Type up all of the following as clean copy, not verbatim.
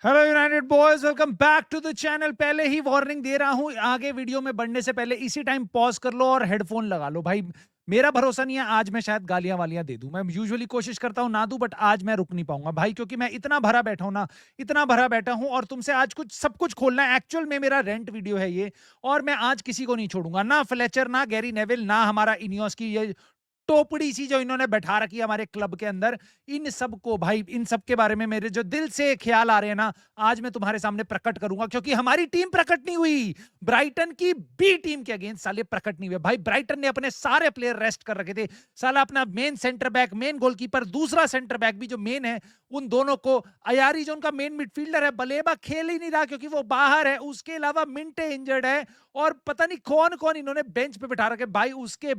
Hello United boys, welcome back to the channel. पहले ही warning दे रहा हूं, आगे वीडियो में बढ़ने से पहले इसी टाइम पॉज कर लो और हेडफोन लगा लो। भाई मेरा भरोसा नहीं है, आज मैं शायद गालियां वालियां दे दूं। मैं यूजुअली कोशिश करता हूं ना दूं, बट आज मैं रुक नहीं पाऊंगा भाई, क्योंकि मैं इतना भरा बैठा हूं ना, इतना भरा बैठा हूं और तुमसे आज कुछ सब कुछ खोलना है। एक्चुअल में मेरा रेंट वीडियो है ये, और मैं आज किसी को नहीं छोड़ूंगा, ना फ्लेचर, ना गैरी नेविल, ना हमारा इनियोस की ये टोपड़ी सी जो इन्होंने बैठा रखी है हमारे क्लब के अंदर। इन सब को भाई, इन सब के बारे में मेरे जो दिल से ख्याल आ रहे हैं ना, आज मैं तुम्हारे सामने प्रकट करूंगा, क्योंकि हमारी टीम प्रकट नहीं हुई। ब्राइटन की बी टीम के अगेंस्ट साले प्रकट नहीं हुए भाई। ब्राइटन ने अपने सारे प्लेयर रेस्ट कर रखे थे। साला अपना main centre back, main goalkeeper, दूसरा सेंटर बैक भी जो मेन है, उन दोनों को, अयारी जो उनका मेन मिडफील्डर है, बलेबा खेल ही नहीं रहा क्योंकि वो बाहर है। उसके अलावा मिंटे इंजर्ड है, और पता नहीं कौन कौन इन्होंने बेंच पे बिठा रखे भाई। उसके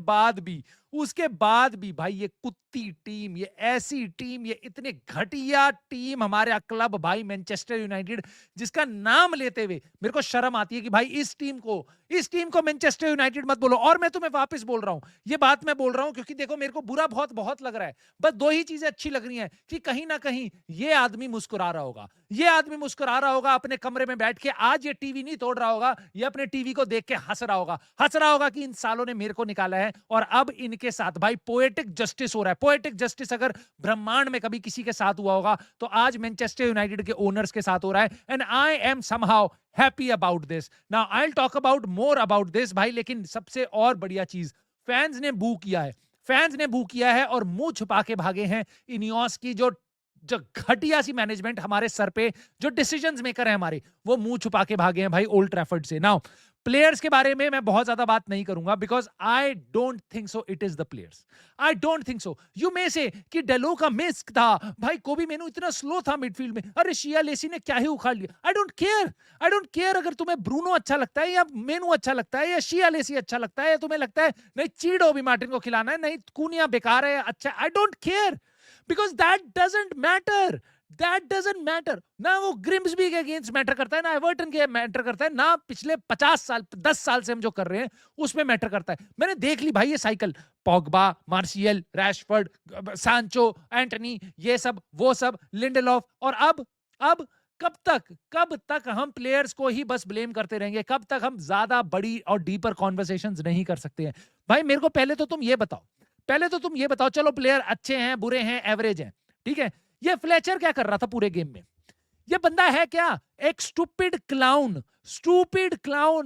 बाद भी भाई, ये कुत्ती टीम, ये ऐसी टीम, ये इतने घटिया टीम, हमारे क्लब भाई मैनचेस्टर यूनाइटेड, जिसका नाम लेते हुए मेरे को शर्म आती है कि भाई इस टीम को मैनचेस्टर यूनाइटेड मत बोलो। और मैं तुम्हें वापस बोल रहा हूं, ये बात मैं बोल रहा हूं क्योंकि देखो, मेरे को बुरा बहुत बहुत लग रहा है। बस दो ही चीजें अच्छी लग रही हैं कि कहीं ना कहीं ये आदमी मुस्कुरा रहा होगा, अपने कमरे में बैठ के। आज ये टीवी नहीं तोड़ रहा होगा, ये अपने टीवी को देख के हंस रहा होगा कि इन सालों ने मेरे को निकाला है और अब इनके साथ भाई पोएटिक जस्टिस हो रहा है। पोएटिक जस्टिस अगर ब्रह्मांड में कभी किसी के साथ हुआ होगा तो आज मैनचेस्टर यूनाइटेड के ओनर्स के साथ हो रहा है। And I M somehow happy about this. Now I will talk about more about this भाई। लेकिन सबसे और बढ़िया चीज, फैंस ने बू किया है और मुंह छुपा के भागे हैं इनियोस की जो जो घटिया सी मैनेजमेंट हमारे सर पे, जो डिसीजंस मेकर है हमारे, वो मुंह छुपा के भागे हैं भाई ओल्ड ट्रैफर्ड से। नाउ प्लेयर्स के बारे में मैं बहुत ज्यादा बात नहीं करूंगा, because I don't think so it is the players. I don't think so. You may से कि डेलो का मिस था भाई, कोबी मेनू इतना स्लो था मिडफील्ड में, अरे शिया लेसी ने क्या ही उखाड़ लिया। आई डोंट केयर अगर तुम्हें ब्रूनो अच्छा लगता है, या मेनू अच्छा लगता है, या शिया लेसी अच्छा लगता है, या तुम्हें लगता है नहीं चीडो भी मार्टिन को खिलाना है, नहीं कूनिया बेकार है, अच्छा, I don't care, because that doesn't matter. ना वो ग्रिम्सबी के अगेंस्ट मैटर करता है, ना एवर्टन के मैटर करता है, ना पिछले 10 साल से हम जो कर रहे हैं उसमें मैटर करता है। मैंने देख ली भाई ये साइकिल, पॉगबा, मार्शियल, रैशफोर्ड, सांचो, एंटनी, ये सब, वो सब, लिंडेलॉफ, और अब कब तक हम प्लेयर्स को ही बस ब्लेम करते रहेंगे? कब तक हम ज्यादा बड़ी और डीपर कॉन्वर्सेशंस नहीं कर सकते हैं भाई? मेरे को पहले तो तुम ये बताओ, चलो प्लेयर अच्छे हैं, बुरे हैं, एवरेज हैं, ठीक है, ये फ्लेचर क्या कर रहा था पूरे गेम में? ये बंदा है क्या? एक स्टूपिड क्लाउन।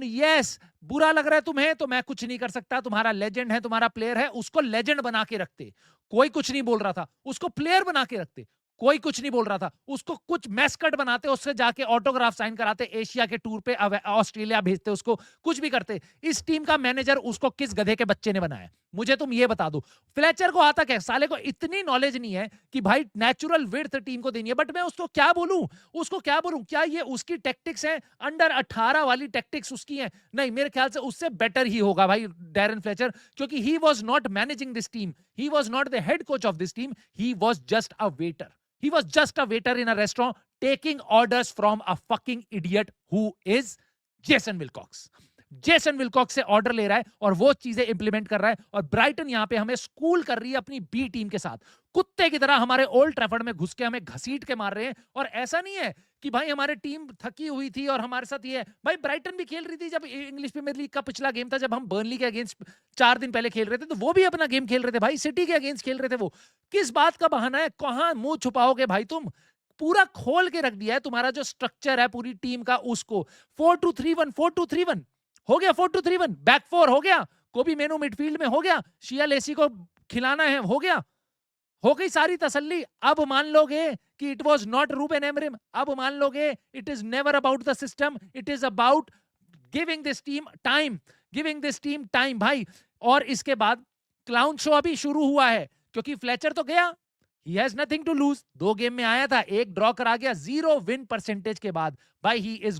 यस, बुरा लग रहा है तुम्हें तो मैं कुछ नहीं कर सकता। तुम्हारा लेजेंड है, तुम्हारा प्लेयर है, उसको लेजेंड बना के रखते, कोई कुछ नहीं बोल रहा था। उसको प्लेयर बना के रखते, कोई कुछ नहीं बोल रहा था। उसको कुछ मैस्कट बनाते, उससे जाके ऑटोग्राफ साइन कराते, एशिया के टूर पे ऑस्ट्रेलिया भेजते, उसको कुछ भी करते। इस टीम का मैनेजर उसको किस गधे के बच्चे ने बनाया? मुझे तुम ये बता दो। फ्लेचर को आता क्या? साले को इतनी नॉलेज नहीं है कि भाई नेचुरल विड्थ टीम को देनी है। बट मैं उसको क्या बोलूं? क्या ये उसकी टैक्टिक्स है? अंडर 18 वाली टैक्टिक्स उसकी है? नहीं, मेरे ख्याल से उससे बेटर ही होगा भाई डैरन फ्लेचर, क्योंकि he was not managing this team, he was not the head coach of this team, he was just a waiter. He was just a waiter in a restaurant taking orders from a fucking idiot who is Jason Wilcox. Jason Wilcox से order ले रहा है और वो चीजें implement कर रहा है, और ब्राइटन यहां पे हमें स्कूल कर रही है अपनी बी टीम के साथ। कुत्ते की तरह हमारे ओल्ड ट्रैफर्ड में घुस के हमें घसीट के मार रहे हैं। और ऐसा नहीं है कि भाई हमारी टीम थकी हुई थी और हमारे साथ ये है। भाई ब्राइटन भी खेल रही थी जब इंग्लिश प्रीमियर लीग का पिछला गेम था, जब हम बर्नली के अगेंस्ट 4 दिन पहले खेल रहे थे, तो वो भी अपना गेम खेल रहे थे भाई, सिटी के अगेंस्ट खेल रहे थे। वो किस बात का बहाना है? कहां मुंह छुपाओगे भाई तुम? पूरा खोल के रख दिया है तुम्हारा जो स्ट्रक्चर है पूरी टीम का, उसको 4-2-3-1 हो गया, 4-2-3-1 बैक 4 हो गया, कोबी मेनू मिडफील्ड में हो गया, शिया लेसी को खिलाना है, हो गई सारी तसल्ली। अब मान लोगे कि it was not Ruben Amorim? अब मान लोगे it is never about the system, it is about giving this team time भाई। और इसके बाद क्लाउन शो अभी शुरू हुआ है, क्योंकि फ्लेचर तो गया, he has nothing to lose. 2 game में आया था, 1 ड्रॉ करा गया, 0 विन परसेंटेज के बाद भाई ही इज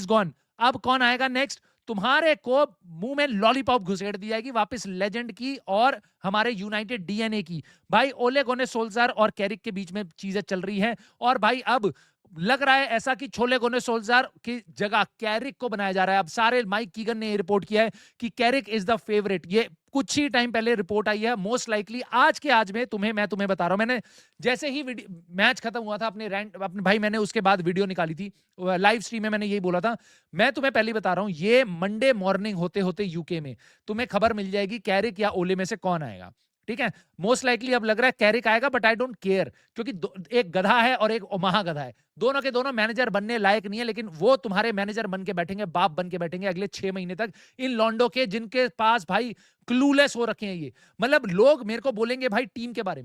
गॉन। अब कौन आएगा नेक्स्ट? तुम्हारे को मुंह में लॉलीपॉप घुसेड़ दी जाएगी वापस लेजेंड की और हमारे यूनाइटेड डीएनए की। भाई ओले गोने सोल्जर और कैरिक के बीच में चीजें चल रही हैं, और भाई अब लग रहा है ऐसा कि छोले गोने सोल्जार की जगह कैरिक को बनाया जा रहा है। अब सारे माइक कीगन ने रिपोर्ट किया है कि कैरिक इज द फेवरेट। ये कुछ ही टाइम पहले रिपोर्ट आई है। मोस्ट लाइकली आज के आज में मैं तुम्हें बता रहा हूं, मैंने जैसे ही मैच खत्म हुआ था अपने भाई, मैंने उसके बाद वीडियो निकाली थी लाइव स्ट्रीम में, मैंने यही बोला था। मैं तुम्हें पहले ही बता रहा हूं, ये मंडे मॉर्निंग होते होते यूके में तुम्हें खबर मिल जाएगी कैरिक या ओले में से कौन आएगा। ठीक है, मोस्ट लाइकली अब लग रहा है कैरिक आएगा, बट आई डोंट केयर, क्योंकि एक गधा है और एक महागधा है, दोनों के दोनों मैनेजर बनने लायक नहीं है, लेकिन वो तुम्हारे मैनेजर बन के बैठेंगे, बाप बन के बैठेंगे अगले 6 महीने तक। इन लॉन्डो के जिनके पास भाई क्लूलेस हो रखे हैं ये, मतलब लोग मेरे को बोलेंगे भाई टीम के बारे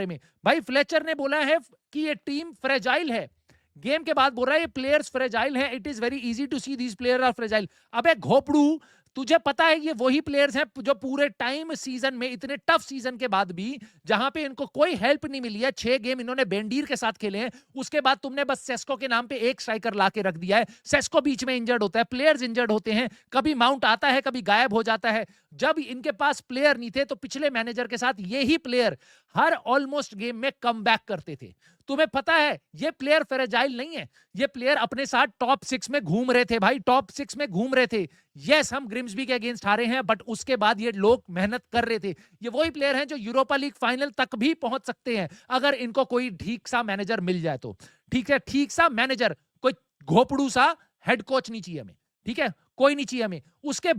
में भाई फ्लेचर ने बोला है कि ये टीम फ्रेजाइल है। गेम के बाद बोल रहा है ये प्लेयर्स फ्रेजाइल है, it is very easy to see these player are fragile. अबे घोपड़ू, तुझे पता है ये वही प्लेयर्स हैं जो पूरे टाइम सीजन में, इतने टफ सीजन के बाद भी, जहां पे इनको कोई हेल्प नहीं मिली है, 6 गेम इन्होंने बेंडीर के साथ खेले हैं, उसके बाद तुमने बस सेस्को के नाम पे एक स्ट्राइकर लाके रख दिया है। सेस्को बीच में इंजर्ड होता है, प्लेयर्स इंजर्ड होते हैं, कभी माउंट आता है, कभी गायब हो जाता है। जब इनके पास प्लेयर नहीं थे तो पिछले मैनेजर के साथ यही प्लेयर हर ऑलमोस्ट गेम में कम बैक करते थे। तुम्हें पता है ये प्लेयर फ्रेजाइल नहीं है, ये प्लेयर अपने साथ टॉप 6 में घूम रहे थे भाई, टॉप 6 में घूम रहे थे। यस, हम ग्रिम्सबी के अगेंस्ट हारे हैं, बट उसके बाद ये लोग मेहनत कर रहे थे। ये वही प्लेयर हैं जो यूरोपा लीग फाइनल तक भी पहुंच सकते हैं अगर इनको कोई ठीक सा मैनेजर मिल जाए तो। ठीक है, ठीक सा मैनेजर, कोई घोपड़ू सा हेड कोच नहीं चाहिए हमें, ठीक है, कोई नहीं चाहिए हमें। उसके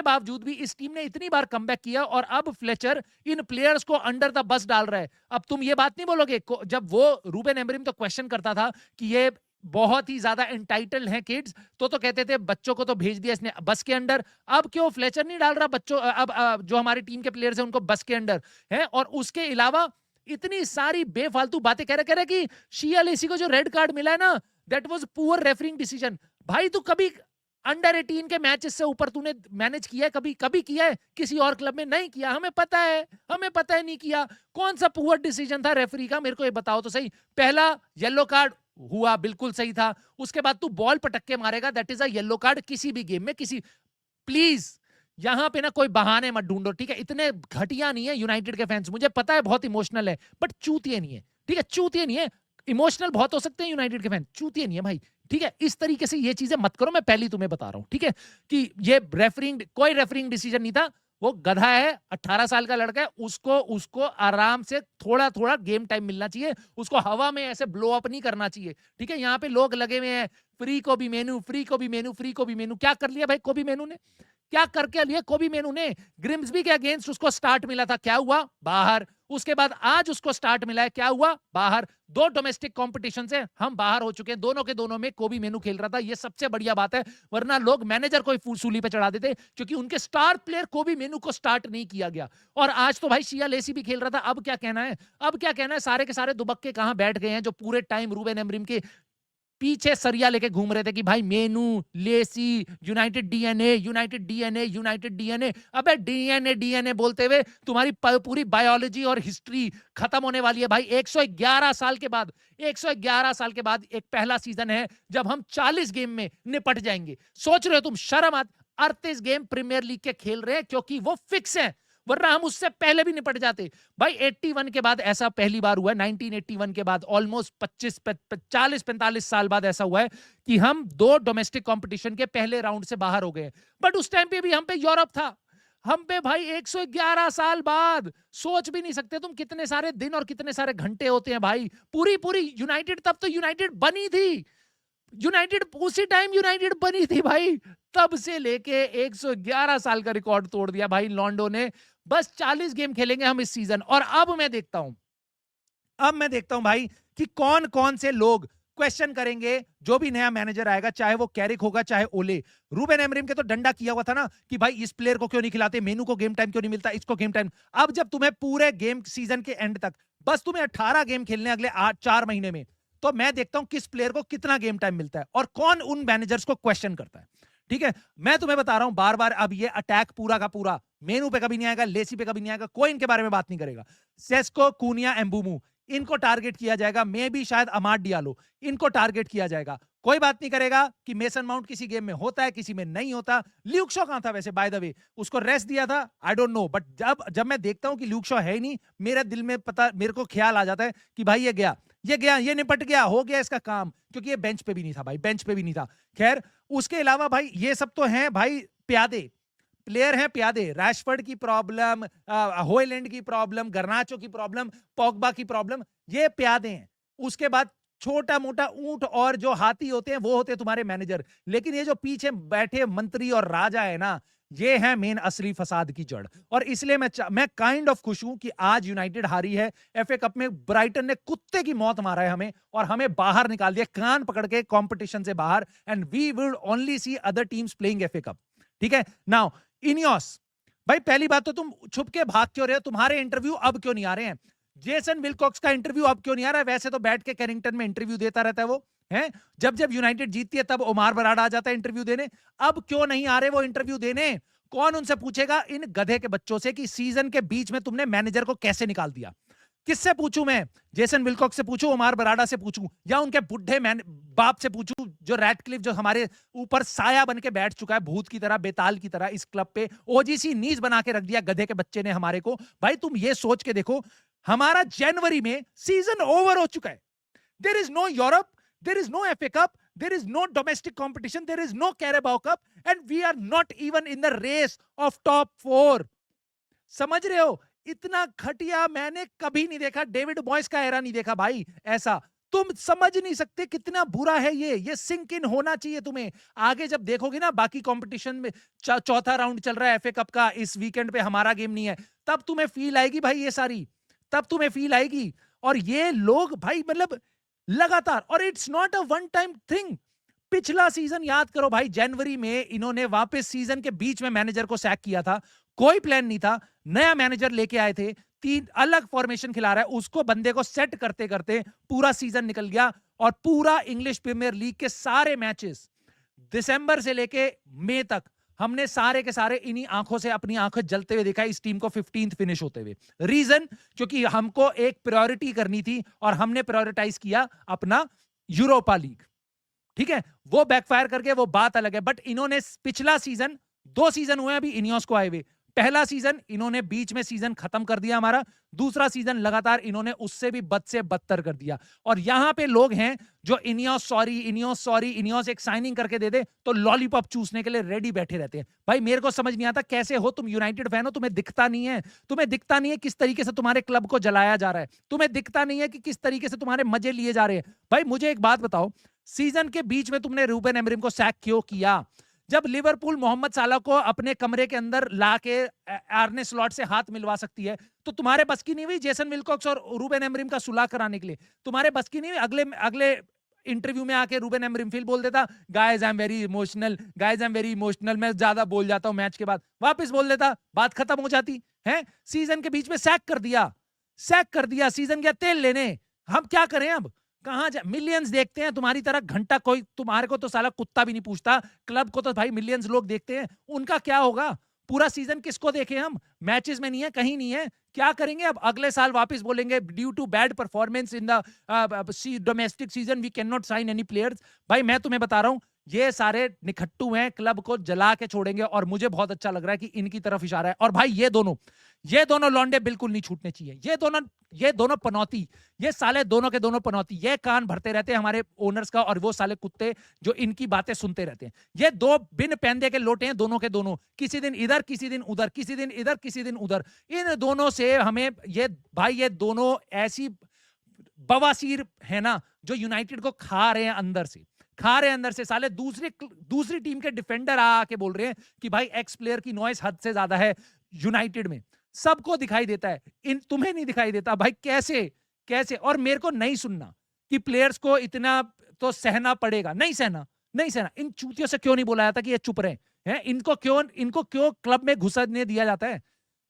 बावजूद भी इस टीम ने इतनी बार कमबैक किया, और अब फ्लेचर इन प्लेयर्स को अंडर द बस डाल रहा है। अब तुम ये बात नहीं बोलोगे, जब वो रूबेन एमरिम तो क्वेश्चन करता था कि ये बहुत ही ज्यादा एंटाइटल हैं किड्स, तो कहते थे बच्चों को तो भेज दिया इसने बस के अंडर। अब क्यों फ्लेचर नहीं डाल रहा बच्चों, अब जो हमारी टीम के प्लेयर्स हैं उनको बस के अंडर है? और उसके अलावा इतनी सारी बेफालतू बातें कह रहे कि शिया लेसी को जो रेड कार्ड मिला है ना, that was poor referring decision. भाई तू कभी अंडर 18 के मैचेस से ऊपर तूने मैनेज किया है? कभी किया है किसी और क्लब में? नहीं किया। हमें पता है नहीं किया। कौन सा पुअर डिसीजन था रेफरी का, मेरे को ये बताओ तो सही। पहला येलो कार्ड हुआ, बिल्कुल सही था। उसके बाद तू बॉल पटक के मारेगा, that is a yellow card किसी भी गेम में। प्लीज यहां पे ना कोई बहाने मत ढूंढो, ठीक है? इतने घटिया नहीं है यूनाइटेड के फैंस, मुझे पता है बहुत इमोशनल है, बट चूतिए नहीं है, ठीक है? चूतिए नहीं है। इमोशनल बहुत हो सकते हैं यूनाइटेड के फैन, चूतिए नहीं है भाई, ठीक है? इस तरीके से ये चीजें मत करो, मैं पहले ही तुम्हें बता रहा हूं, ठीक है? कि ये कोई रेफरिंग डिसीजन नहीं था। वो गधा है, 18 साल का लड़का है, उसको आराम से थोड़ा थोड़ा गेम टाइम मिलना चाहिए, उसको हवा में ऐसे ब्लो अप नहीं करना चाहिए, ठीक है? यहाँ पे लोग लगे हुए हैं फ्री को भी मेनू। क्या कर लिया भाई कोबी मेनू ने? क्या करके लिए कोबी मेनू ने? ग्रिम्सबी के अगेंस्ट उसको स्टार्ट मिला था, क्या हुआ? बाहर। उसके बाद आज उसको स्टार्ट मिला है, क्या हुआ? बाहर। 2 डोमेस्टिक कॉम्पिटिशन से हम बाहर हो चुके हैं, दोनों के दोनों में कोबी मेनू खेल रहा था, ये सबसे बढ़िया बात है। वरना लोग मैनेजर को ही सूली पे चढ़ा देते, क्योंकि उनके स्टार प्लेयर कोबी मेनू को स्टार्ट नहीं किया गया। और आज तो भाई शिया लेसी भी खेल रहा था। अब क्या कहना है? सारे के सारे दुबक्के कहां बैठ गए हैं जो पूरे टाइम रूबेन एमरिम के पीछे सरिया लेके घूम रहे थे कि भाई मेनू, लेसी, यूनाइटेड डीएनए। अबे डीएनए बोलते हुए तुम्हारी पूरी बायोलॉजी और हिस्ट्री खत्म होने वाली है भाई। 111 साल के बाद एक पहला सीजन है जब हम 40 गेम में निपट जाएंगे। सोच रहे हो तुम? शर्म 38 गेम प्रीमियर लीग के खेल रहे हैं क्योंकि वो फिक्स है, वरना हम उससे पहले भी निपट जाते भाई। 81 के बाद ऐसा पहली बार हुआ है, 1981 के बाद ऑलमोस्ट 40-45 साल बाद ऐसा हुआ है कि हम 2 डोमेस्टिक कंपटीशन के पहले राउंड से बाहर हो गए। बट उस टाइम पे भी हम पे यूरोप था, हम पे भाई 111 साल बाद। सोच भी नहीं सकते तुम कितने सारे दिन और कितने सारे घंटे होते हैं भाई। पूरी यूनाइटेड, तब तो यूनाइटेड बनी थी, उसी टाइम यूनाइटेड बनी थी भाई। तब से लेके 111 साल का रिकॉर्ड तोड़ दिया भाई लॉन्डो ने। बस 40 गेम खेलेंगे हम इस सीजन, और अब मैं देखता हूं भाई कि कौन कौन से लोग क्वेश्चन करेंगे जो भी नया मैनेजर आएगा, चाहे वो कैरिक होगा चाहे ओले। रूबेन एमरिम के तो डंडा किया हुआ था ना कि भाई इस प्लेयर को क्यों नहीं खिलाते, मेनू को गेम टाइम क्यों नहीं मिलता, इसको गेम टाइम। अब जब तुम्हें पूरे गेम सीजन के एंड तक बस तुम्हें 18 गेम खेलने अगले 4 महीने में, तो मैं देखता हूं किस प्लेयर को कितना गेम टाइम मिलता है और कौन उन मैनेजर्स को क्वेश्चन करता है, ठीक है? मैं तुम्हें बता रहा हूं बार बार, अब ये अटैक पूरा का पूरा मेनू पे कभी नहीं आएगा, लेसी पे कभी नहीं आएगा, कोई इनके बारे में बात नहीं करेगा। सेस्को, कूनिया, एम्बुमू, इनको टारगेट किया जाएगा। मैं भी शायद अमाड डियालो, इनको टारगेट किया जाएगा। कोई बात नहीं करेगा कि मेसन माउंट किसी गेम में होता है, किसी में नहीं होता। ल्यूक शॉ कहां था वैसे, बाय द वे? उसको रेस्ट दिया था, आई डोंट नो। बट जब मैं देखता हूं कि ल्यूक शॉ है ही नहीं, मेरे दिल में मेरे को ख्याल आ जाता है कि भाई ये गया। ये गया, ये निपट गया, हो गया इसका काम, क्योंकि ये बेंच पे भी नहीं था भाई, बेंच पे भी नहीं था। खैर उसके अलावा भाई ये सब तो हैं भाई प्यादे, प्लेयर हैं प्यादे। रैशफोर्ड की प्रॉब्लम, होयलैंड की प्रॉब्लम, गर्नाचो की प्रॉब्लम, पॉगबा की प्रॉब्लम, ये प्यादे हैं। उसके बाद छोटा मोटा ऊंट और जो हाथी होते हैं वो होते हैं तुम्हारे मैनेजर। लेकिन ये जो पीछे बैठे मंत्री और राजा है ना, ये है मेन असली फसाद की जड़। और इसलिए मैं काइंड ऑफ खुश हूं कि आज यूनाइटेड हारी है एफए कप में। ब्राइटन ने कुत्ते की मौत मारा है हमें, और हमें बाहर निकाल दिया कान पकड़ के कंपटीशन से बाहर। And we will only see other teams playing FA Cup. ठीक है, नाउ इनियोस भाई, पहली बात तो तुम छुप के भाग क्यों रहे हो? तुम्हारे इंटरव्यू अब क्यों नहीं आ रहे हैं? जेसन विलकॉक्स का इंटरव्यू अब क्यों नहीं आ रहा है? वैसे तो बैठ के कैरिंगटन में इंटरव्यू देता रहता है वो, है जब जब यूनाइटेड जीतती है तब ओमार बराड़ा आ जाता है इंटरव्यू देने। अब क्यों नहीं आ रहे वो इंटरव्यू देने? कौन उनसे पूछेगा इन गधे के बच्चों से कि सीजन के बीच में तुमने मैनेजर को कैसे निकाल दिया? किससे पूछूं मैं? जेसन विलकॉक्स से पूछूं, ओमार बराड़ा से पूछूं, या उनके बुढ़े बाप से पूछूं जो रैटक्लिफ, जो हमारे ऊपर साया बन के बैठ चुका है भूत की तरह, बेताल की तरह इस क्लब पे, ओजीसी नीज बना के रख दिया गधे के बच्चे ने हमारे को। भाई तुम ये सोच के देखो, हमारा जनवरी में सीजन ओवर हो चुका है। There is no Europe, there is no FA Cup, there is no domestic competition, there is no Carabao Cup, and we are not even in the race of top 4। समझ रहे हो? इतना घटिया मैंने कभी नहीं देखा, डेविड बॉयस का एरा नहीं देखा भाई ऐसा। तुम समझ नहीं सकते कितना बुरा है ये सिंक इन होना चाहिए तुम्हें। आगे जब देखोगे ना बाकी कंपटीशन में, चौथा राउंड चल रहा है एफए कप का, इस वीकेंड पे हमारा गेम नहीं है, तब तुम्हें फील आएगी भाई ये सारी, तब तुम्हें फील आएगी। और ये लोग भाई मतलब लगातार, और it's not a one time thing. पिछला सीजन याद करो भाई, जनवरी में इन्होंने वापस सीजन के बीच में मैनेजर को सैक किया था, कोई प्लान नहीं था, नया मैनेजर लेके आए थे, 3 अलग फॉर्मेशन खिला रहा है उसको, बंदे को सेट करते करते पूरा सीजन निकल गया। और पूरा इंग्लिश प्रीमियर लीग के सारे मैचेस दिसंबर से लेके मई तक हमने सारे के सारे इन्हीं आंखों से अपनी आंखें जलते हुए देखा इस टीम को 15th फिनिश होते हुए। रीजन, क्योंकि हमको एक प्रायोरिटी करनी थी और हमने प्रायोरिटाइज किया अपना यूरोपा लीग। ठीक है, वो बैकफायर करके वो बात अलग है। बट इन्होंने पिछला सीजन, 2 सीजन हुए अभी इनियोस को आए हुए, पहला सीजन इन्होंने बीच में सीजन खत्म कर दिया हमारा, दूसरा सीजन लगातार इन्होंने उससे भी बद से बदतर कर दिया। और यहां पे लोग हैं जो Ineos sorry, Ineos sorry, Ineos एक साइनिंग करके दे दे तो लॉलीपॉप चूसने के लिए रेडी बैठे रहते हैं। भाई मेरे को समझ नहीं आता कैसे हो तुम यूनाइटेड फैन हो, तुम्हें दिखता नहीं है, तुम्हें दिखता नहीं है किस तरीके से तुम्हारे क्लब को जलाया जा रहा है, तुम्हें दिखता नहीं है कि किस तरीके से तुम्हारे मजे लिए जा रहे हैं। भाई मुझे एक बात बताओ, सीजन के बीच में तुमने रूबेन एमरिम को सैक क्यों किया? जब लिवरपूल मोहम्मद साला को अपने कमरे के अंदर लाके आर्ने स्लॉट से हाथ मिलवा सकती है, तो तुम्हारे बस की नहीं हुई जेसन विलकॉक्स और रूबेन एमरिम का सुलह कराने के लिए? तुम्हारे बस की नहीं हुई? अगले इंटरव्यू में आके रूबेन एमरिम फिल बोल देता, guys I am very emotional, guys I am very emotional, मैं ज्यादा बोल जाता हूं मैच के बाद, वापस बोल देता, बात खत्म हो जाती है। सीजन के बीच में सैक कर दिया, सैक कर दिया, सीजन गया तेल लेने। हम क्या करें अब? कहां जा? मिलियंस देखते हैं तुम्हारी तरह घंटा, कोई तुम्हारे को तो साला कुत्ता भी नहीं पूछता, क्लब को तो भाई मिलियंस लोग देखते हैं, उनका क्या होगा? पूरा सीजन किसको देखे हम? मैचेस में नहीं है, कहीं नहीं है, क्या करेंगे अब? अगले साल वापस बोलेंगे due to bad performance in the domestic season we can not sign any players. भाई मैं तुम्हें बता रहा हूं, ये सारे निखट्टू हैं, क्लब को जला के छोड़ेंगे, और मुझे बहुत अच्छा लग रहा है कि इनकी तरफ इशारा है। और भाई ये दोनों लौंडे बिल्कुल नहीं छूटने चाहिए, ये दोनों पनौती, ये साले दोनों के दोनों पनौती, ये कान भरते रहते हैं हमारे ओनर्स का, और वो साले कुत्ते जो इनकी बातें सुनते रहते हैं। ये दो बिन पैंदे के लोटे हैं दोनों के दोनों, किसी दिन इधर किसी दिन उधर, किसी दिन इधर किसी दिन उधर। इन दोनों से हमें ये दोनों ऐसी बवासीर है ना जो यूनाइटेड को खा रहे हैं अंदर से, खा रहे हैं अंदर से। साले दूसरी टीम के डिफेंडर आके बोल रहे हैं कि भाई एक्स प्लेयर की नॉइस हद से ज्यादा है यूनाइटेड में। सबको दिखाई देता है, तुम्हें नहीं दिखाई देता भाई? कैसे? और मेरे को नहीं सुनना कि प्लेयर्स को इतना तो सहना पड़ेगा, नहीं सहना। इन चूतियों से क्यों नहीं बोला जाता कि ये चुप रहे हैं? इनको क्यों क्लब में घुसने दिया जाता है?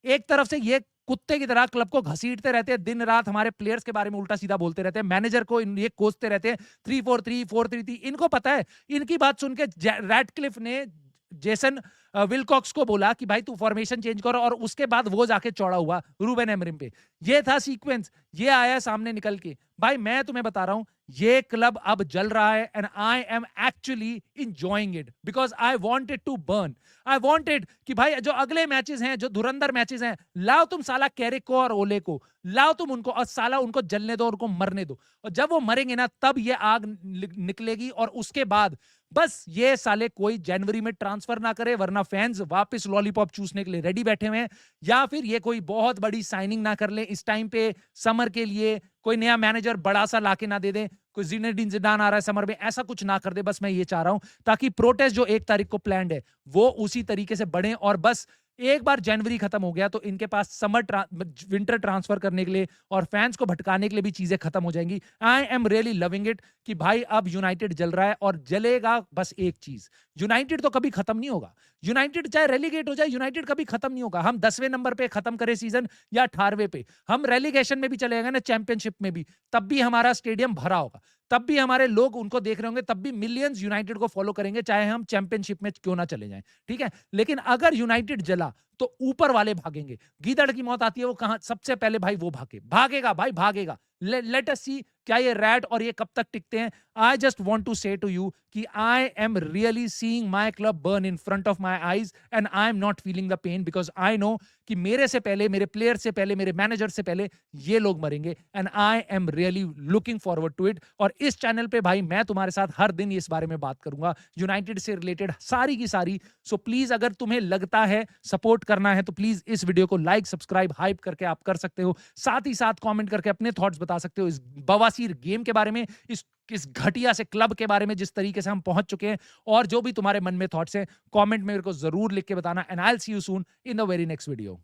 एक तरफ से ये कुत्ते की तरह क्लब को घसीटते रहते हैं, दिन रात हमारे प्लेयर्स के बारे में उल्टा सीधा बोलते रहते हैं, मैनेजर को ये कोसते रहते हैं 3-4-3 4-3-3। इनको पता है, इनकी बात सुन के रैटक्लिफ ने जेसन विलकॉक्स को बोला कि भाई तू फॉर्मेशन चेंज कर, और उसके बाद वो जाके चौड़ा हुआ रूबेन एमरिम पे। ये था सीक्वेंस, ये आया सामने निकल के। भाई मैं तुम्हें बता रहा हूं, ये क्लब अब जल रहा है and I am actually enjoying it because I wanted to burn. I wanted कि भाई जो अगले मैचेस हैं, जो धुरंधर मैचेस हैं, लाओ तुम साला कैरिक को और ओले को, लाओ तुम उनको और साला उनको जलने दो और उनको मरने दो। और जब वो मरेंगे ना तब ये आग निकलेगी और उसके बाद बस ये साले कोई जनवरी में ट्रांसफर ना करे, वरना फैंस वापस लॉलीपॉप चूसने के लिए रेडी बैठे हुए हैं। या फिर ये कोई बहुत बड़ी साइनिंग ना कर ले इस टाइम पे समर के लिए, कोई नया मैनेजर बड़ा सा लाके ना दे दे, कोई ज़िनेडिन ज़िडान आ रहा है समर में, ऐसा कुछ ना कर दे। बस मैं ये चाह रहा हूं ताकि प्रोटेस्ट जो 1 तारीख को प्लान्ड है वो उसी तरीके से बढ़े और बस एक बार जनवरी खत्म हो गया तो इनके पास विंटर ट्रांसफर करने के लिए और फैंस को भटकाने के लिए भी चीजें खत्म हो जाएंगी। आई एम रियली लविंग इट कि भाई अब यूनाइटेड जल रहा है और जलेगा बस एक चीज, यूनाइटेड तो कभी खत्म नहीं होगा। यूनाइटेड चाहे रेलीगेट हो जाए, यूनाइटेड कभी खत्म नहीं होगा। हम 10वें नंबर पे खत्म करें सीजन या 18वें पे, हम रेलीगेशन में भी चले गए ना, चैंपियनशिप में भी, तब भी हमारा स्टेडियम भरा होगा, तब भी हमारे लोग उनको देख रहे होंगे, तब भी मिलियंस यूनाइटेड को फॉलो करेंगे, चाहे हम चैंपियनशिप में क्यों ना चले जाएं। ठीक है, लेकिन अगर यूनाइटेड जला तो ऊपर वाले भागेंगे। गीदड़ की मौत आती है वो कहां सबसे पहले, भाई वो भागेगा भाई भागेगा। लेट अस सी क्या ये रैट और ये कब तक टिकते हैं। आई जस्ट वांट टू से टू यू कि आई am really seeing my club burn in front of my eyes and I am not feeling the pain because I know कि मेरे से पहले, मेरे प्लेयर से पहले, मेरे मैनेजर से पहले ये लोग मरेंगे and I am really looking forward to it. और इस चैनल पे भाई मैं तुम्हारे साथ हर दिन इस बारे में बात करूंगा, यूनाइटेड से रिलेटेड सारी की सारी। सो प्लीज अगर तुम्हें लगता है सपोर्ट करना है तो प्लीज इस वीडियो को लाइक, सब्सक्राइब, हाइप करके आप कर सकते हो। साथ ही साथ कमेंट करके अपने थॉट्स बता सकते हो इस बवासीर गेम के बारे में, इस घटिया से क्लब के बारे में जिस तरीके से हम पहुंच चुके हैं। और जो भी तुम्हारे मन में थॉट्स हैं कमेंट में मेरे को जरूर लिख के बताना and I will see you soon in the very next video.